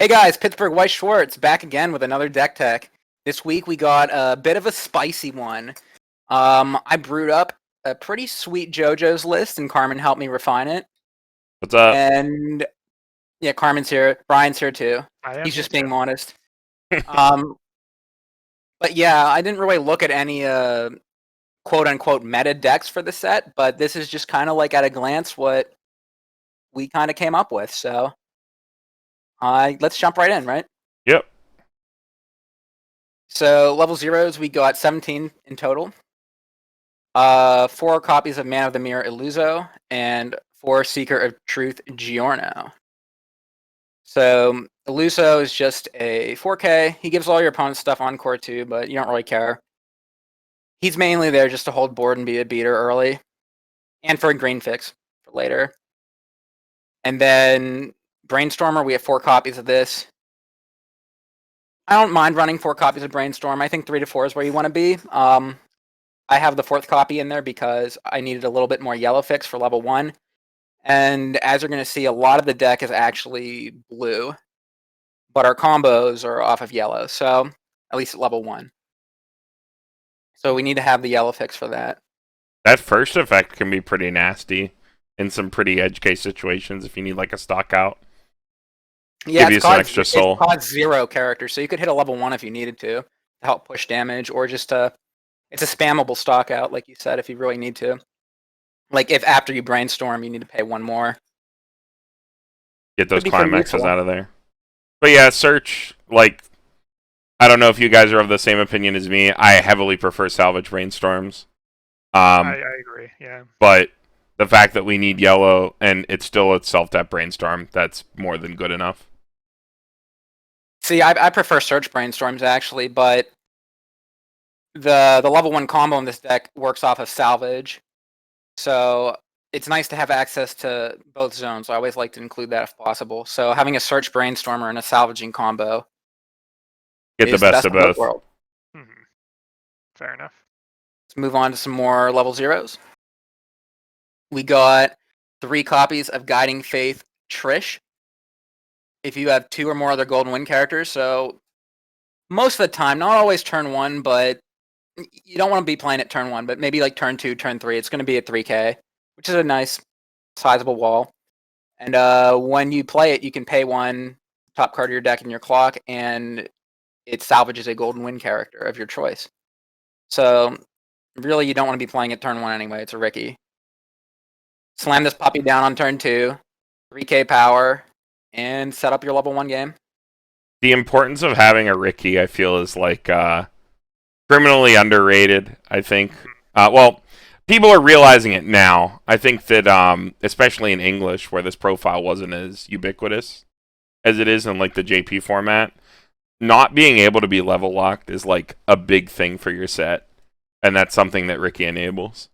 Hey guys, Pittsburgh Weiss Schwartz back again with another deck tech. This week we got a bit of a spicy one. I brewed up a pretty sweet Jojo's list, and Carmen helped me refine it. What's up? And yeah, Carmen's here. Brian's here too. I am He's just here being too. modest. But yeah, I didn't really look at any quote unquote meta decks for the set, but this is just kind of like at a glance what we kind of came up with. So let's jump right in, right? Yep. So level zeros, we got 17 in total. 4 copies of Man of the Mirror Illuso, and 4 Seeker of Truth Giorno. So Illuso is just a 4K. He gives all your opponent's stuff on core too, but you don't really care. He's mainly there just to hold board and be a beater early, and for a green fix for later. And then Brainstormer, we have 4 copies of this. I don't mind running 4 copies of Brainstorm. I think 3 to 4 is where you want to be. I have the 4th copy in there because I needed a little bit more yellow fix for level 1. And as you're going to see, a lot of the deck is actually blue, but our combos are off of yellow, so at least at level 1. So we need to have the yellow fix for that. That first effect can be pretty nasty in some pretty edge case situations if you need like a stock out. Yeah, Give you some extra soul. It's cost 0 characters, so you could hit a level 1 if you needed to help push damage, or just it's a spammable stock out, like you said, if you really need to. Like if after you brainstorm, you need to pay 1 more. Get those climaxes out of there. But yeah, search, like, I don't know if you guys are of the same opinion as me. I heavily prefer salvage brainstorms. I agree, yeah. But the fact that we need yellow and it's still a self-tap brainstorm, that's more than good enough. See, I prefer search brainstorms actually, but the level 1 combo in this deck works off of salvage. So it's nice to have access to both zones. I always like to include that if possible. So having a search brainstormer and a salvaging combo. Get the best of both. Mm-hmm. Fair enough. Let's move on to some more level zeros. We got 3 copies of Guiding Faith Trish. If you have 2 or more other Golden Wind characters, so most of the time, not always turn 1, but you don't want to be playing at turn 1, but maybe like turn 2, turn 3, it's going to be at 3k, which is a nice, sizable wall. And when you play it, you can pay 1 top card of your deck in your clock, and it salvages a Golden Wind character of your choice. So really, you don't want to be playing at turn 1 anyway. It's a Ricky. Slam this puppy down on turn 2, 3k power, and set up your level 1 game. The importance of having a Ricky, I feel, is like criminally underrated, I think. Well, people are realizing it now. I think that, especially in English, where this profile wasn't as ubiquitous as it is in like the JP format, not being able to be level locked is like a big thing for your set, and that's something that Ricky enables.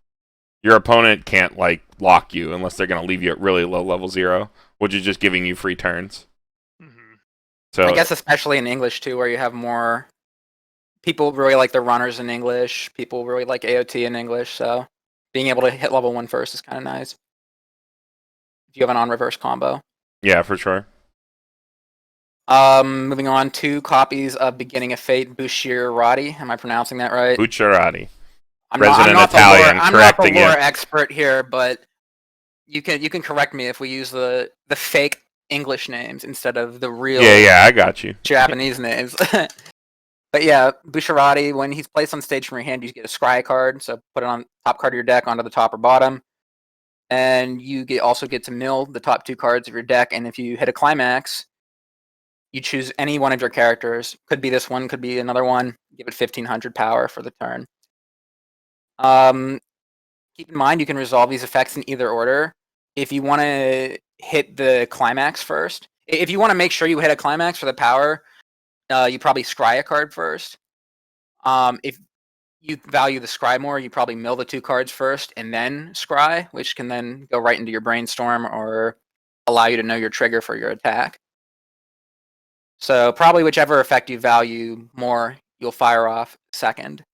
Your opponent can't like lock you unless they're going to leave you at really low level 0, which is just giving you free turns. Mm-hmm. So I guess especially in English too, where you have more people really like the runners in English. People really like AOT in English. So being able to hit level 1 first is kind of nice. If you have an on-reverse combo. Yeah, for sure. Moving on, 2 copies of Beginning of Fate, Bushirati. Am I pronouncing that right? Bucciarati. I'm not Italian. I'm not the lore expert here, but you can correct me if we use the fake English names instead of the real I got you. Japanese names. But yeah, Bushirati, when he's placed on stage from your hand, you get a scry card, so put it on top card of your deck onto the top or bottom. And you also get to mill the top 2 cards of your deck, and if you hit a climax, you choose any one of your characters. Could be this one, could be another one. Give it 1500 power for the turn. Keep in mind you can resolve these effects in either order. If you want to hit the climax first, if you want to make sure you hit a climax for the power, you probably scry a card first. If you value the scry more, you probably mill the 2 cards first and then scry, which can then go right into your brainstorm or allow you to know your trigger for your attack. So probably whichever effect you value more, you'll fire off second.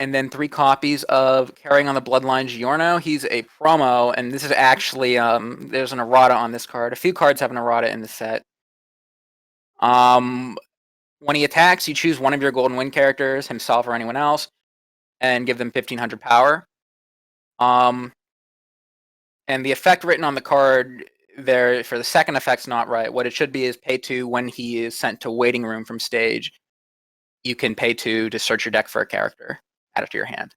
and then 3 copies of Carrying on the Bloodline Giorno. He's a promo, and this is actually there's an errata on this card. A few cards have an errata in the set. When he attacks, you choose one of your Golden Wind characters, himself or anyone else, and give them 1500 power. And the effect written on the card there for the second effect's not right. What it should be is pay 2 when he is sent to waiting room from stage. You can pay 2 to search your deck for a character, add it to your hand.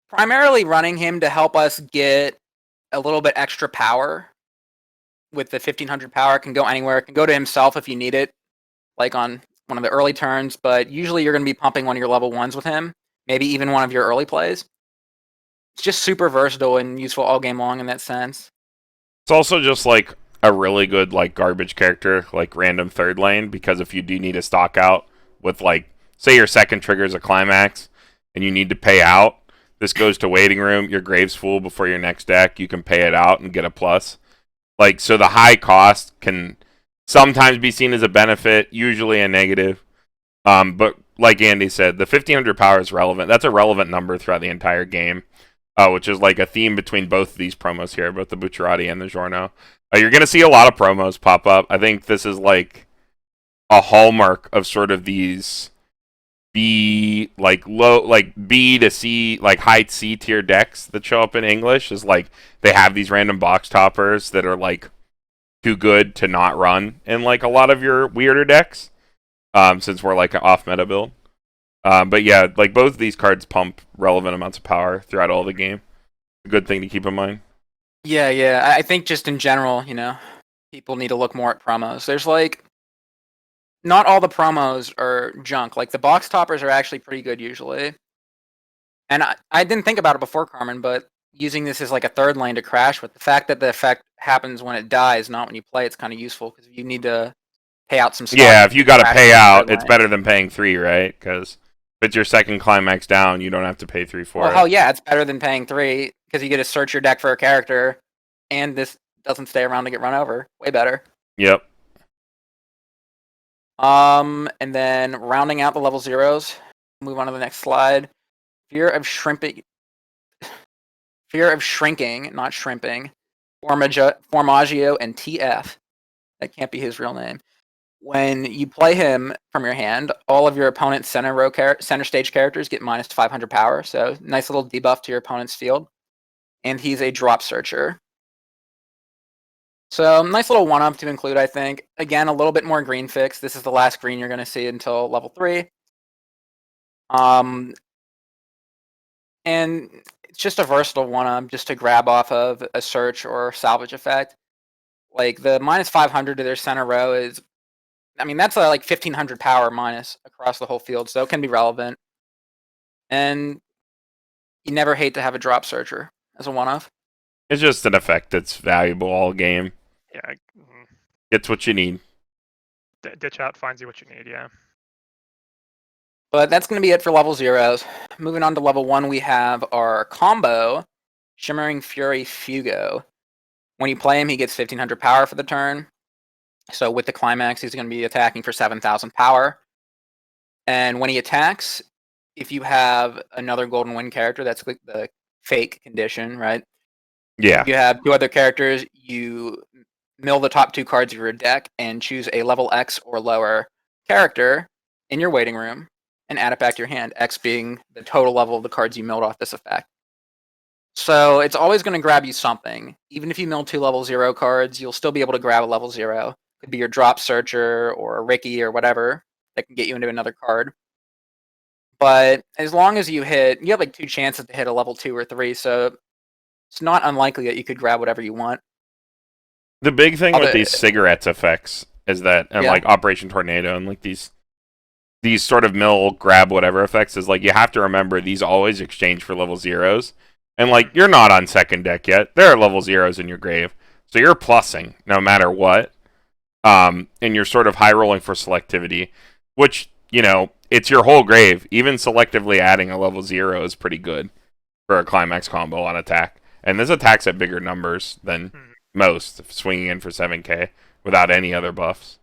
Primarily running him to help us get a little bit extra power. With the 1500 power, can go anywhere. It can go to himself if you need it, like on one of the early turns, but usually you're going to be pumping one of your level 1s with him, maybe even one of your early plays. It's just super versatile and useful all game long in that sense. It's also just like a really good like garbage character, like random third lane, because if you do need a stock out with like, say your second triggers a climax and you need to pay out, this goes to waiting room, your grave's full before your next deck, you can pay it out and get a plus. Like, so the high cost can sometimes be seen as a benefit, usually a negative. But like Andy said, the 1500 power is relevant. That's a relevant number throughout the entire game, which is like a theme between both of these promos here, both the Bucciarati and the Giorno. You're going to see a lot of promos pop up. I think this is like a hallmark of sort of these B, like low, like B to C, like high C tier decks that show up in English is like they have these random box toppers that are like too good to not run in like a lot of your weirder decks, since we're like an off meta build. But yeah, like both of these cards pump relevant amounts of power throughout all the game. A good thing to keep in mind. Yeah. I think just in general, people need to look more at promos. There's like, not all the promos are junk. Like the box toppers are actually pretty good usually. And I didn't think about it before, Carmen, but using this as like a third lane to crash with, the fact that the effect happens when it dies, not when you play, it's kind of useful because you need to pay out some stuff. Yeah, if you got to pay out, it's better than paying 3, right? Because if it's your second climax down, you don't have to pay 3 for it. Well, hell yeah, it's better than paying 3 because you get to search your deck for a character, and this doesn't stay around to get run over. Way better. Yep. And then rounding out the level 0s, move on to the next slide. Fear of shrinking, not shrimping. Formaggio and TF. That can't be his real name. When you play him from your hand, all of your opponent's center stage characters get minus 500 power, so nice little debuff to your opponent's field. And he's a drop searcher. So nice little one-up to include, I think. Again, a little bit more green fix. This is the last green you're going to see until level 3. And it's just a versatile one-up just to grab off of a search or salvage effect. Like the minus 500 to their center row is, that's like 1500 power minus across the whole field, so it can be relevant. And you never hate to have a drop searcher as a one-off. It's just an effect that's valuable all game. Yeah. Gets what you need. Ditch out finds you what you need, yeah. But that's going to be it for level 0s. Moving on to level 1, we have our combo, Shimmering Fury Fugo. When you play him, he gets 1500 power for the turn. So with the climax, he's going to be attacking for 7000 power. And when he attacks, if you have another Golden Wind character, that's the fake condition, right? Yeah. If you have 2 other characters, you mill the top 2 cards of your deck and choose a level X or lower character in your waiting room and add it back to your hand, X being the total level of the cards you milled off this effect. So it's always going to grab you something. Even if you mill 2 level 0 cards, you'll still be able to grab a level 0. Could be your drop searcher or a Ricky or whatever that can get you into another card. But as long as you have like 2 chances to hit a level 2 or 3, so it's not unlikely that you could grab whatever you want. The big thing with these cigarettes effects is that, and like Operation Tornado and like these sort of mill grab whatever effects is like you have to remember these always exchange for level 0s. And like you're not on second deck yet. There are level 0s in your grave. So you're plussing no matter what. And you're sort of high rolling for selectivity, which, it's your whole grave. Even selectively adding a level 0 is pretty good for a climax combo on attack. And this attacks at bigger numbers than most, swinging in for 7k without any other buffs.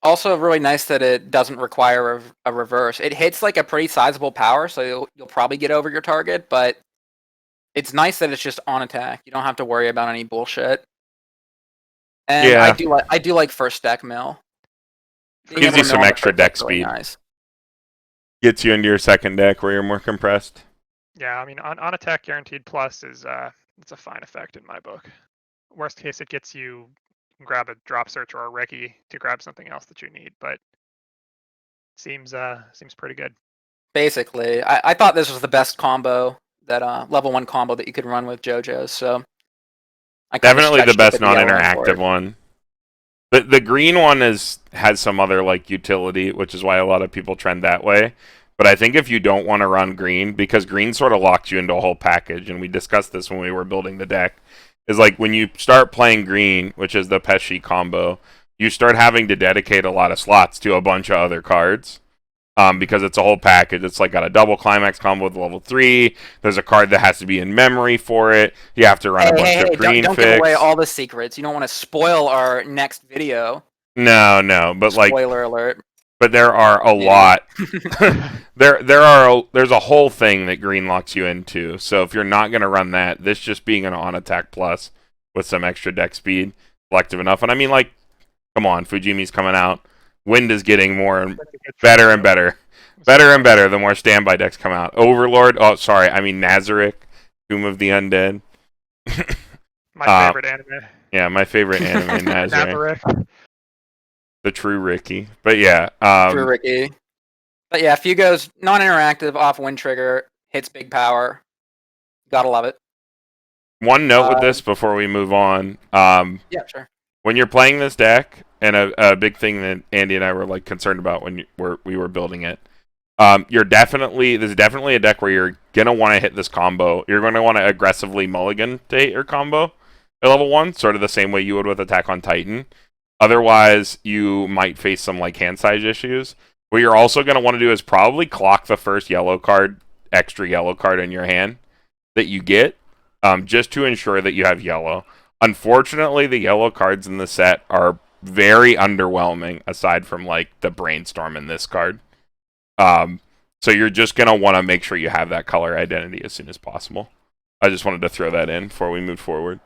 Also, really nice that it doesn't require a reverse. It hits like a pretty sizable power, so you'll probably get over your target, but it's nice that it's just on attack. You don't have to worry about any bullshit. And Yeah, I do like first deck mill. Being gives able you to mill some on the extra first deck deck's really speed. nice. Gets you into your second deck where you're more compressed. Yeah, I mean, on attack guaranteed plus is it's a fine effect in my book. Worst case, it gets you can grab a drop search or a Ricky to grab something else that you need, but seems pretty good. Basically, I thought this was the best combo that level 1 combo that you could run with Jojo. So I kind of Definitely the stretched to best get the yellow on non-interactive board. one. The green one has some other like utility, which is why a lot of people trend that way. But I think if you don't want to run green, because green sort of locks you into a whole package, and we discussed this when we were building the deck, is like when you start playing green, which is the Pesci combo, you start having to dedicate a lot of slots to a bunch of other cards. Because it's a whole package. It's like got a double climax combo with level 3. There's a card that has to be in memory for it. You have to run a bunch of green don't fix. give away all the secrets. You don't want to spoil our next video. No, but like Spoiler alert. but there are a lot. There's a whole thing that green locks you into. So if you're not going to run that, this just being an on attack plus with some extra deck speed, selective enough. And I mean, like, come on, Fujimi's coming out. Wind is getting more and better and better. Better and better the more standby decks come out. Overlord, oh sorry, I mean Nazarick, Tomb of the Undead. My favorite anime. Yeah, my favorite anime, Nazarick. Nazarick. The true Ricky. But yeah. True Ricky. But yeah, Fugo's non-interactive, off wind trigger, hits big power. Gotta love it. One note with this before we move on. Yeah, sure. When you're playing this deck, and a big thing that Andy and I were like concerned about when we were building it, there's definitely a deck where you're gonna want to hit this combo. You're going to want to aggressively mulligan to hit your combo at level 1, sort of the same way you would with Attack on Titan. Otherwise, you might face some like hand size issues. What you're also going to want to do is probably clock the first extra yellow card in your hand that you get, just to ensure that you have yellow. Unfortunately, the yellow cards in the set are very underwhelming, aside from like the Brainstorm in this card. So you're just going to want to make sure you have that color identity as soon as possible. I just wanted to throw that in before we move forward.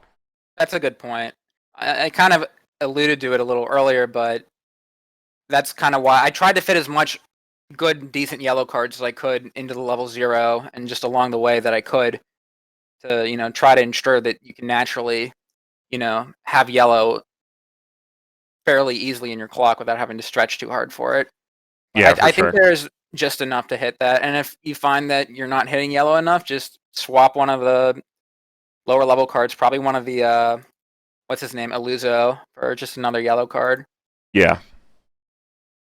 That's a good point. I kind of alluded to it a little earlier, but that's kind of why I tried to fit as much good, decent yellow cards as I could into the level 0, and just along the way that I could to, try to ensure that you can naturally, have yellow fairly easily in your clock without having to stretch too hard for it. Yeah, I sure. think there's just enough to hit that, and if you find that you're not hitting yellow enough, just swap one of the lower level cards, probably one of the what's his name, Illuso, for just another yellow card. Yeah.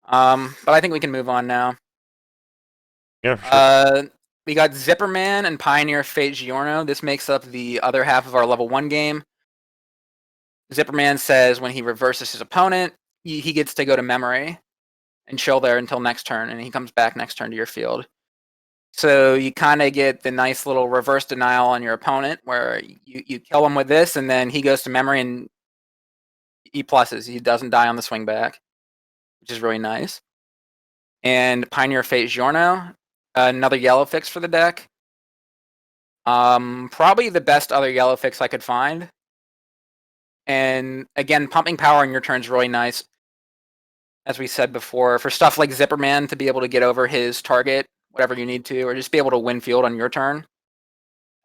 But I think we can move on now. Yeah, sure. We got Zipperman and Pioneer Fate Giorno. This makes up the other half of our level 1 game. Zipperman says when he reverses his opponent, he gets to go to memory and chill there until next turn, and he comes back next turn to your field. So you kind of get the nice little reverse denial on your opponent, where you kill him with this, and then he goes to memory and he pluses. He doesn't die on the swing back, which is really nice. And Pioneer Fate Giorno, another yellow fix for the deck. Probably the best other yellow fix I could find. And again, pumping power on your turn is really nice. As we said before, for stuff like Zipperman to be able to get over his target, whatever you need to, or just be able to win field on your turn.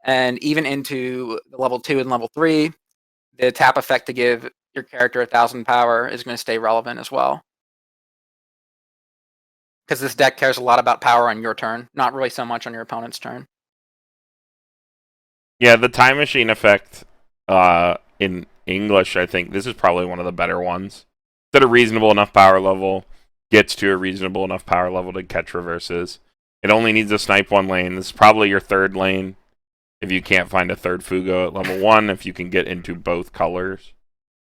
And even into the level 2 and level 3, the tap effect to give your character 1,000 power is going to stay relevant as well. Because this deck cares a lot about power on your turn, not really so much on your opponent's turn. Yeah, the time machine effect in English, I think this is probably one of the better ones. It's at a reasonable enough power level, gets to a reasonable enough power level to catch reverses. It only needs to snipe one lane. This is probably your third lane if you can't find a third Fugo at level 1, if you can get into both colors.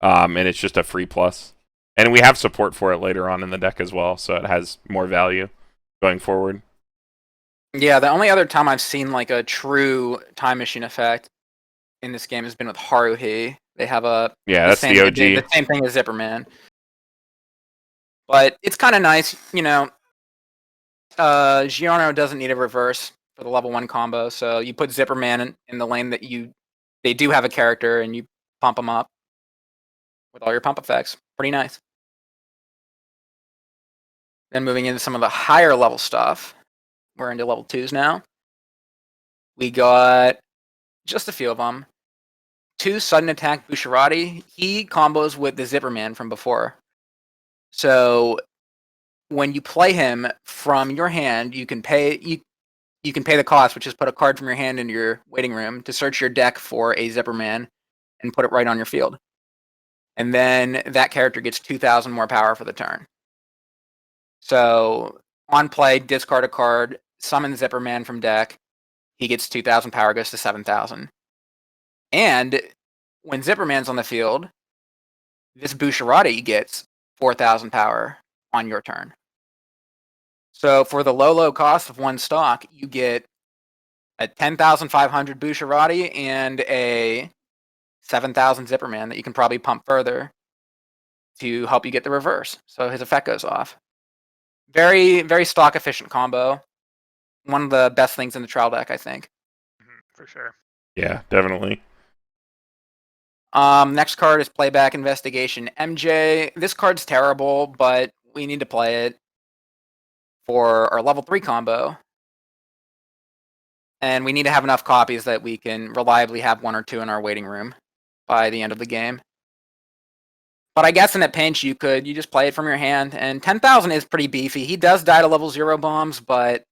And it's just a free plus. And we have support for it later on in the deck as well, so it has more value going forward. Yeah, the only other time I've seen like a true time machine effect in this game has been with Haruhi. They have that's the OG. The same thing as Zipperman. But it's kind of nice, Giorno doesn't need a reverse for the level 1 combo, so you put Zipperman in the lane that they do have a character, and you pump them up with all your pump effects. Pretty nice. Then moving into some of the higher level stuff. We're into level 2s now. We got just a few of them. 2 sudden attack Bushirotti. He combos with the Zipperman from before. So when you play him from your hand, you can pay the cost, which is put a card from your hand into your waiting room to search your deck for a Zipperman and put it right on your field. And then that character gets 2,000 more power for the turn. So on play, discard a card, summon Zipperman from deck. He gets 2,000 power, goes to 7,000. And when Zipperman's on the field, this Bushirotti gets 4,000 power on your turn. So for the low cost of 1 stock, you get a 10,500 Bushirotti and a 7,000 Zipperman that you can probably pump further to help you get the reverse. So his effect goes off. Very, very stock efficient combo. One of the best things in the trial deck, I think. For sure. Yeah, definitely. Next card is Playback Investigation MJ. This card's terrible, but we need to play it for our level 3 combo. And we need to have enough copies that we can reliably have 1 or 2 in our waiting room by the end of the game. But I guess in a pinch, you just play it from your hand. And 10,000 is pretty beefy. He does die to level 0 bombs, but...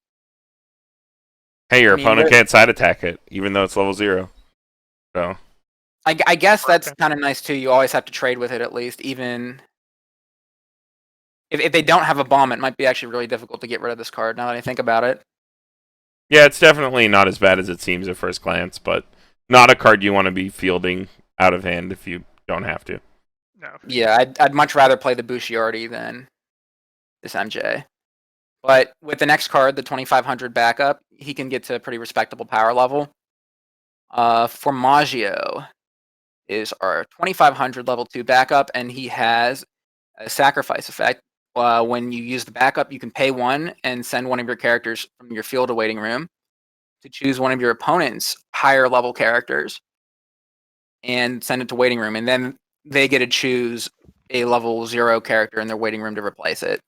Hey, your opponent can't side attack it, even though it's level 0. So... I guess that's kind of nice too. You always have to trade with it at least, even if they don't have a bomb. It might be actually really difficult to get rid of this card. Now that I think about it. Yeah, it's definitely not as bad as it seems at first glance, but not a card you want to be fielding out of hand if you don't have to. No. Yeah, I'd much rather play the Bushirotti than this MJ. But with the next card, the 2,500 backup, he can get to a pretty respectable power level. Formaggio is our 2,500 level 2 backup, and he has a sacrifice effect. When you use the backup, you can pay 1 and send one of your characters from your field to waiting room to choose one of your opponent's higher level characters and send it to waiting room, and then they get to choose a level 0 character in their waiting room to replace it.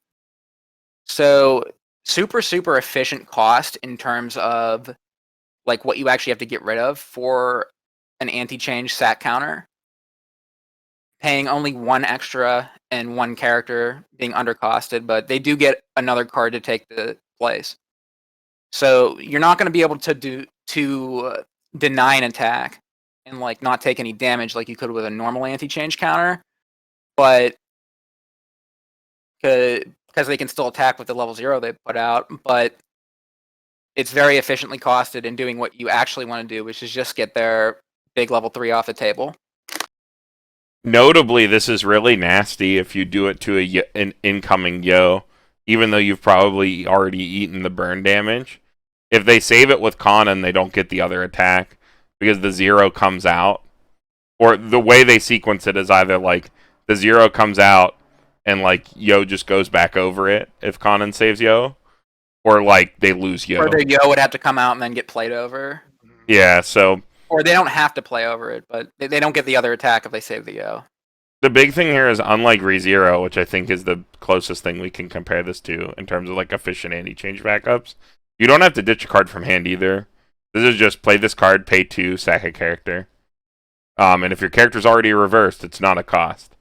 So super, super efficient cost in terms of like what you actually have to get rid of for an anti-change sat counter, paying only 1 extra and 1 character being undercosted, but they do get another card to take the place. So you're not going to be able to deny an attack and like not take any damage like you could with a normal anti-change counter, but because they can still attack with the level 0 they put out, but it's very efficiently costed in doing what you actually want to do, which is just get their big level 3 off the table. Notably, this is really nasty if you do it to an incoming Yo, even though you've probably already eaten the burn damage. If they save it with Conan, they don't get the other attack because the 0 comes out. Or the way they sequence it is either like the 0 comes out and like Yo just goes back over it if Conan saves Yo, or like they lose Yo. Or their Yo would have to come out and then get played over. Yeah, so... Or they don't have to play over it, but they don't get the other attack if they save the Yo. The big thing here is, unlike ReZero, which I think is the closest thing we can compare this to in terms of like efficient anti-change backups, you don't have to ditch a card from hand either. This is just play this card, pay 2, sack a character. And if your character's already reversed, it's not a cost.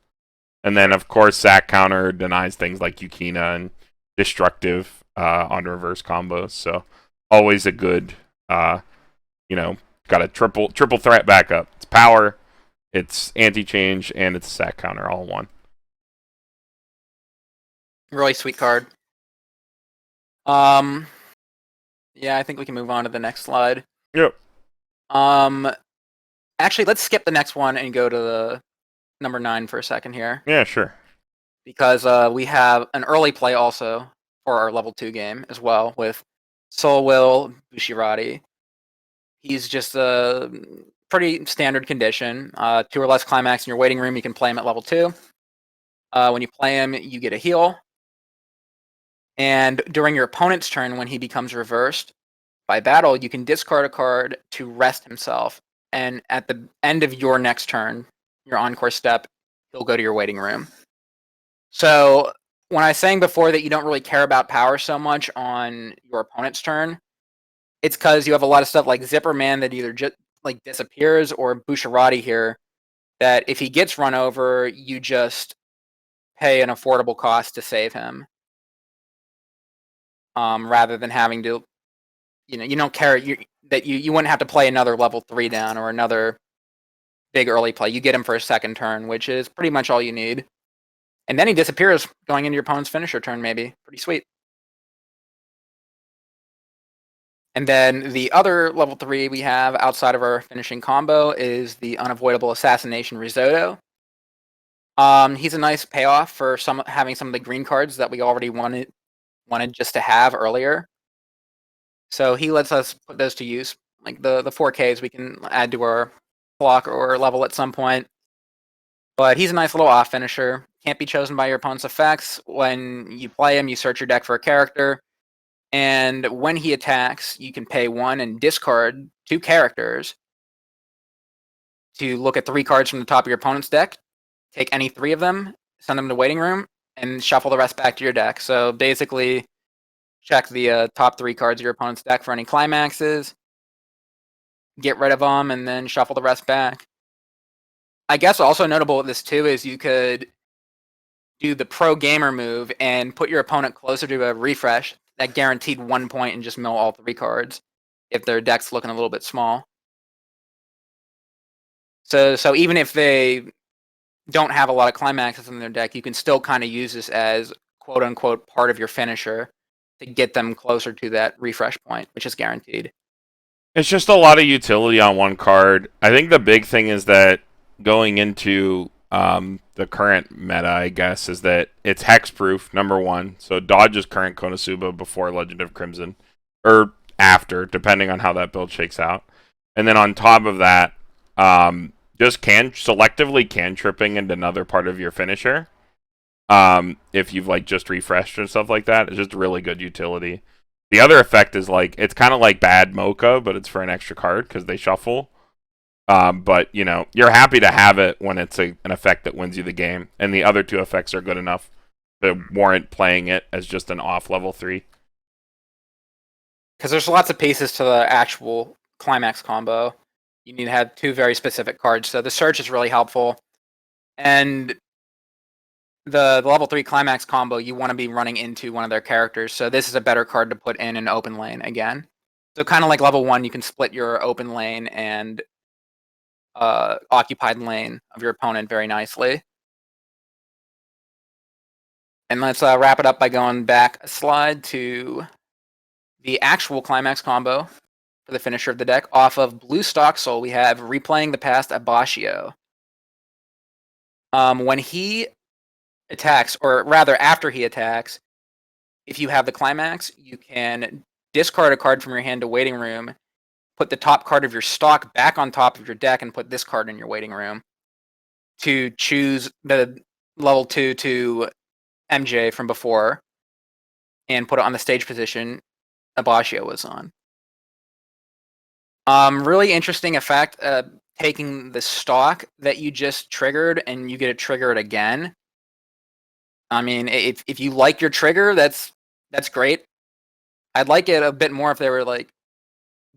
And then, of course, sack counter denies things like Yukina and destructive on reverse combos. So always a good, got a triple threat backup. It's power, it's anti-change, and it's sack counter all in one. Really sweet card. Yeah, I think we can move on to the next slide. Yep. Actually, let's skip the next one and go to the number 9 for a second here. Yeah, sure. Because we have an early play also for our level 2 game as well with Soul Will Bushirotti. He's just a pretty standard condition. 2 or less climax in your waiting room, you can play him at level 2. When you play him, you get a heal. And during your opponent's turn, when he becomes reversed by battle, you can discard a card to rest himself. And at the end of your next turn, your encore step, he'll go to your waiting room. So when I was saying before that you don't really care about power so much on your opponent's turn, it's because you have a lot of stuff like Zipper Man that either just like disappears, or Bushirotti here that if he gets run over, you just pay an affordable cost to save him, rather than having to, you don't care that you wouldn't have to play another level 3 down or another big early play. You get him for a second turn, which is pretty much all you need. And then he disappears going into your opponent's finisher turn, maybe. Pretty sweet. And then the other level 3 we have outside of our finishing combo is the Unavoidable Assassination Risotto. He's a nice payoff for having some of the green cards that we already wanted just to have earlier. So he lets us put those to use. Like the 4Ks we can add to our block or level at some point. But he's a nice little off finisher. Can't be chosen by your opponent's effects. When you play him, you search your deck for a character. And when he attacks, you can pay 1 and discard 2 characters to look at 3 cards from the top of your opponent's deck, take any 3 of them, send them to waiting room, and shuffle the rest back to your deck. So basically, check the top 3 cards of your opponent's deck for any climaxes, get rid of them, and then shuffle the rest back. I guess also notable with this too is you could do the pro gamer move and put your opponent closer to a refresh that guaranteed 1 point and just mill all 3 cards if their deck's looking a little bit small. So even if they don't have a lot of climaxes in their deck, you can still kind of use this as quote unquote part of your finisher to get them closer to that refresh point, which is guaranteed. It's just a lot of utility on one card. I think the big thing is that going into the current meta, I guess, is that it's hexproof, number 1. So dodges current Konosuba before Legend of Crimson, or after, depending on how that build shakes out. And then on top of that, just selectively cantripping into another part of your finisher. If you've like just refreshed and stuff like that, it's just really good utility. The other effect is like, it's kind of like bad Mocha, but it's for an extra card because they shuffle. But you're happy to have it when it's an effect that wins you the game, and the other 2 effects are good enough to warrant playing it as just an off level 3. Because there's lots of pieces to the actual climax combo. You need to have 2 very specific cards. So the search is really helpful, and the level 3 climax combo, you want to be running into one of their characters. So this is a better card to put in an open lane again. So kind of like level 1, you can split your open lane and occupied lane of your opponent very nicely. And let's wrap it up by going back a slide to the actual climax combo for the finisher of the deck. Off of Blue Stock Soul, we have Replaying the Past Abashio. When he attacks, or rather after he attacks, if you have the climax, you can discard a card from your hand to waiting room, put the top card of your stock back on top of your deck, and put this card in your waiting room to choose the level 2 to MJ from before and put it on the stage position Abashio was on. Really interesting effect, taking the stock that you just triggered and you get to trigger it again. I mean, if you like your trigger, that's great. I'd like it a bit more if they were like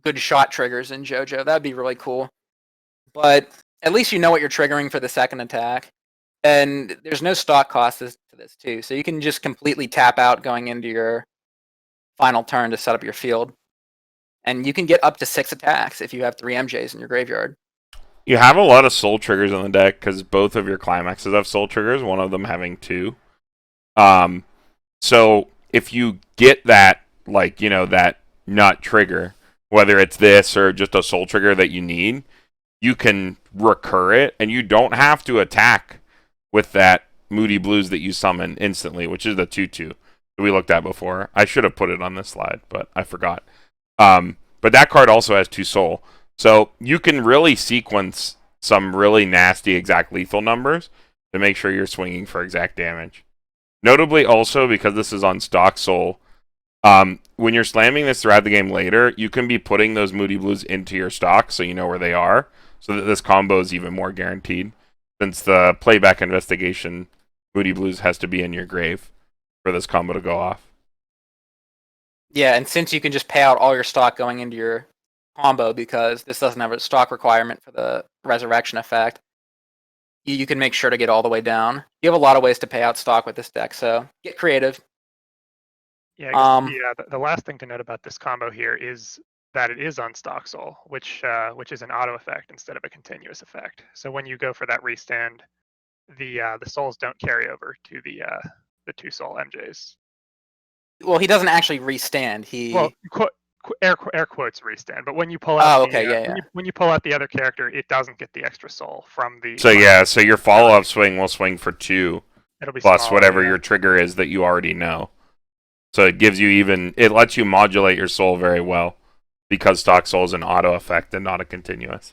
good shot triggers in Jojo. That'd be really cool. But at least you know what you're triggering for the second attack. And there's no stock cost to this too. So you can just completely tap out going into your final turn to set up your field. And you can get up to 6 attacks if you have 3 MJs in your graveyard. You have a lot of soul triggers on the deck because both of your climaxes have soul triggers, one of them having 2. So if you get that, that nut trigger, whether it's this or just a soul trigger that you need, you can recur it, and you don't have to attack with that Moody Blues that you summon instantly, which is the 2/2 that we looked at before. I should have put it on this slide, but I forgot. But that card also has 2 soul. So you can really sequence some really nasty exact lethal numbers to make sure you're swinging for exact damage. Notably, also because this is on stock Soul, when you're slamming this throughout the game later, you can be putting those Moody Blues into your stock so you know where they are, so that this combo is even more guaranteed. Since the playback investigation, Moody Blues has to be in your grave for this combo to go off. Yeah, and since you can just pay out all your stock going into your combo because this doesn't have a stock requirement for the resurrection effect, you can make sure to get all the way down. You have a lot of ways to pay out stock with this deck, so get creative. Yeah, I guess the last thing to note about this combo here is that it is on stock soul, which is an auto effect instead of a continuous effect. So when you go for that restand, the souls don't carry over to the 2 soul MJs. Well, he doesn't actually restand. Well, air quotes restand, but when you pull out when you pull out the other character, it doesn't get the extra soul from the. So your follow up swing will swing for 2. It'll be plus smaller, whatever your trigger is that you already know. So it gives you it lets you modulate your soul very well because stock soul is an auto effect and not a continuous.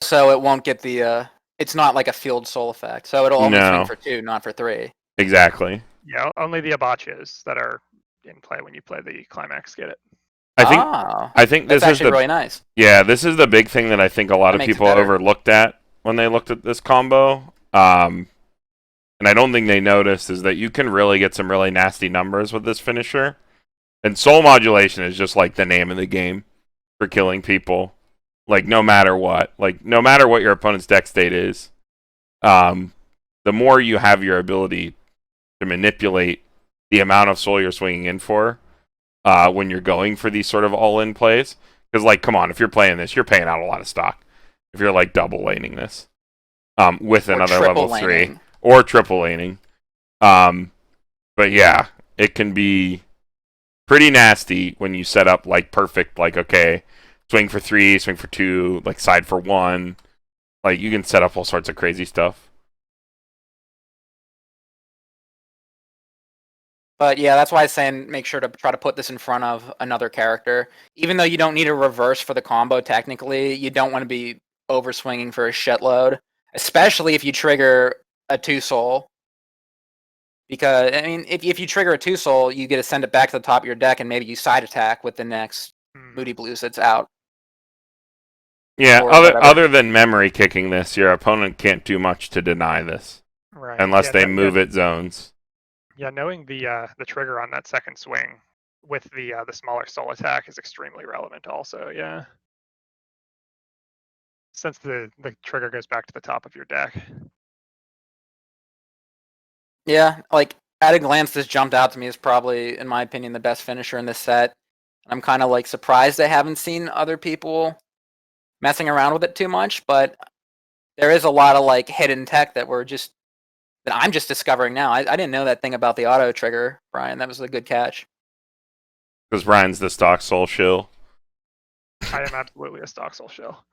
So it won't get the it's not like a field soul effect. So it'll only swing for 2, not for 3. Exactly. Yeah, only the abachas that are in play when you play the climax get it. I think this is really nice. Yeah, this is the big thing that I think a lot of people overlooked at when they looked at this combo. And I don't think they noticed is that you can really get some really nasty numbers with this finisher. And soul modulation is just like the name of the game for killing people. Like no matter what. Like no matter what your opponent's deck state is, the more you have your ability to manipulate the amount of soul you're swinging in for when you're going for these sort of all-in plays. Because like, come on, if you're playing this, you're paying out a lot of stock. If you're like double laning this with another level 3. Or triple laning. But yeah, it can be pretty nasty when you set up like perfect, like, okay, swing for 3, swing for 2, like side for 1. Like you can set up all sorts of crazy stuff. But yeah, that's why I'm saying make sure to try to put this in front of another character. Even though you don't need a reverse for the combo technically, you don't want to be over swinging for a shitload. Especially if you trigger a 2 soul, because I mean, if you trigger a 2 soul, you get to send it back to the top of your deck, and maybe you side attack with the next Moody Blues that's out. Yeah, other than memory kicking this, your opponent can't do much to deny this, right? Unless they move it zones. Yeah, knowing the trigger on that second swing with the smaller soul attack is extremely relevant. Also, yeah, since the trigger goes back to the top of your deck. Yeah, like at a glance, this jumped out to me as probably, in my opinion, the best finisher in this set. I'm kind of like surprised I haven't seen other people messing around with it too much, but there is a lot of like hidden tech that I'm just discovering now. I didn't know that thing about the auto trigger, Brian. That was a good catch. Because Brian's the stock soul shill. I am absolutely a stock soul shill.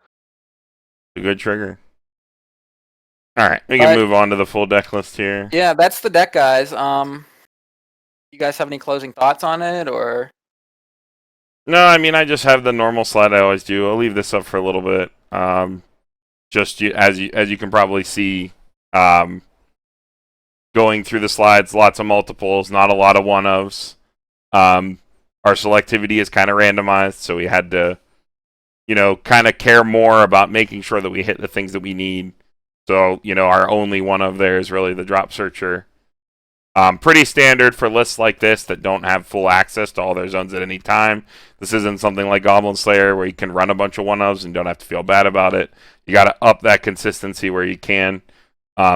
A good trigger. Alright, we can move on to the full deck list here. Yeah, that's the deck, guys. You guys have any closing thoughts on it, or? No, I mean, I just have the normal slide I always do. I'll leave this up for a little bit. Just as you can probably see, going through the slides, lots of multiples, not a lot of one-ofs. Our selectivity is kind of randomized, so we had to, kind of care more about making sure that we hit the things that we need. So, our only one of there is really the drop searcher. Pretty standard for lists like this that don't have full access to all their zones at any time. This isn't something like Goblin Slayer where you can run a bunch of one-ofs and don't have to feel bad about it. You got to up that consistency where you can.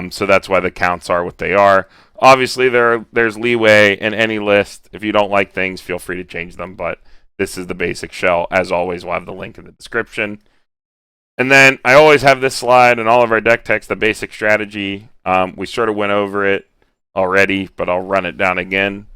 So that's why the counts are what they are. Obviously, there's leeway in any list. If you don't like things, feel free to change them. But this is the basic shell. As always, we'll have the link in the description. And then I always have this slide in all of our deck text, the basic strategy. We sort of went over it already, but I'll run it down again.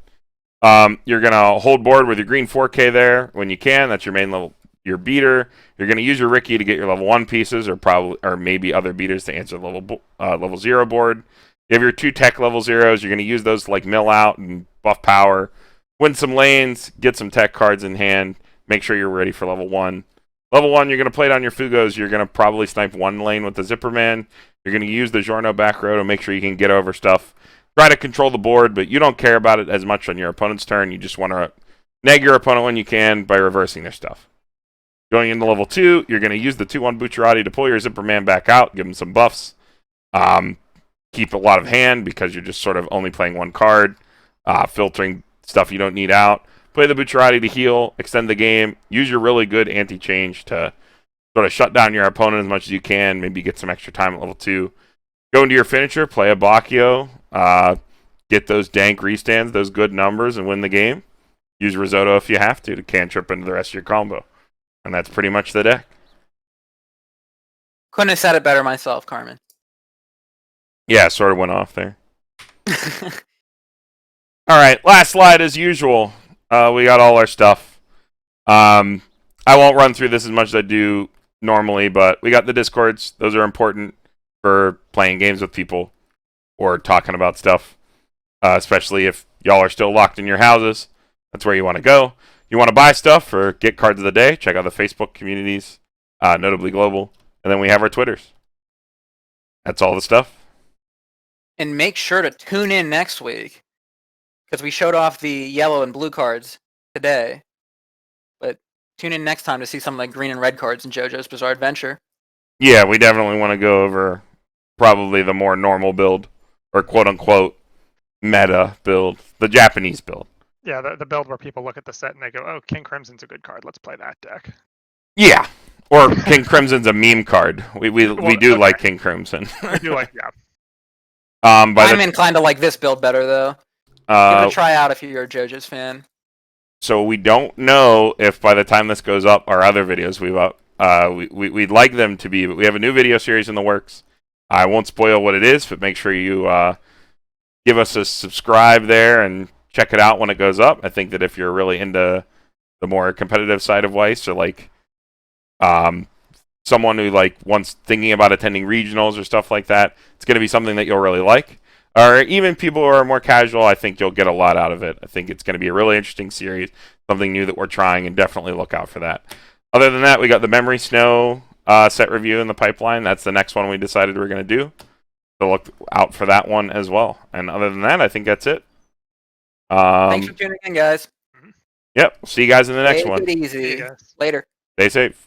You're going to hold board with your green 4K there when you can. That's your main level, your beater. You're going to use your Ricky to get your level 1 pieces or maybe other beaters to answer the level 0 board. You have your 2 tech level 0s. You're going to use those to like mill out and buff power. Win some lanes, get some tech cards in hand. Make sure you're ready for level 1. Level 1, you're going to play down your Fugos. You're going to probably snipe 1 lane with the Zipperman. You're going to use the Giorno back row to make sure you can get over stuff. Try to control the board, but you don't care about it as much on your opponent's turn. You just want to neg your opponent when you can by reversing their stuff. Going into level 2, you're going to use the 2-1 Bucciarati to pull your Zipper Man back out, give him some buffs. Keep a lot of hand because you're just sort of only playing one card, filtering stuff you don't need out. Play the Bucciarati to heal, extend the game. Use your really good anti-change to sort of shut down your opponent as much as you can. Maybe get some extra time at level 2. Go into your finisher, play a Bacchio, get those dank restands, those good numbers, and win the game. Use Risotto if you have to cantrip into the rest of your combo. And that's pretty much the deck. Couldn't have said it better myself, Carmen. Yeah, sort of went off there. All right, last slide as usual. We got all our stuff. I won't run through this as much as I do normally, but we got the Discords. Those are important for playing games with people or talking about stuff, especially if y'all are still locked in your houses. That's where you want to go. You want to buy stuff or get cards of the day, check out the Facebook communities, Notably Global, and then we have our Twitters. That's all the stuff. And make sure to tune in next week, because we showed off the yellow and blue cards today. But tune in next time to see some of the green and red cards in JoJo's Bizarre Adventure. Yeah, we definitely want to go over probably the more normal build, or quote-unquote meta build, the Japanese build. Yeah, the build where people look at the set and they go, "Oh, King Crimson's a good card. Let's play that deck." Yeah, or King Crimson's a meme card. We do okay. like King Crimson. We do like, yeah. I'm inclined to like this build better, though. Give it a try out if you're a JoJo's fan. So we don't know if by the time this goes up, our other videos we've up, we'd like them to be, but we have a new video series in the works. I won't spoil what it is, but make sure you give us a subscribe there and check it out when it goes up. I think that if you're really into the more competitive side of Weiss, or like someone who like wants thinking about attending regionals or stuff like that, it's going to be something that you'll really like. Or even people who are more casual, I think you'll get a lot out of it. I think it's going to be a really interesting series, something new that we're trying, and definitely look out for that. Other than that, we got the Memory Snow set review in the pipeline. That's the next one we decided we're going to do. So look out for that one as well. And other than that, I think that's it. Thanks for tuning in, guys. Yep. See you guys in the next one. Take it easy. guys. Later. Stay safe.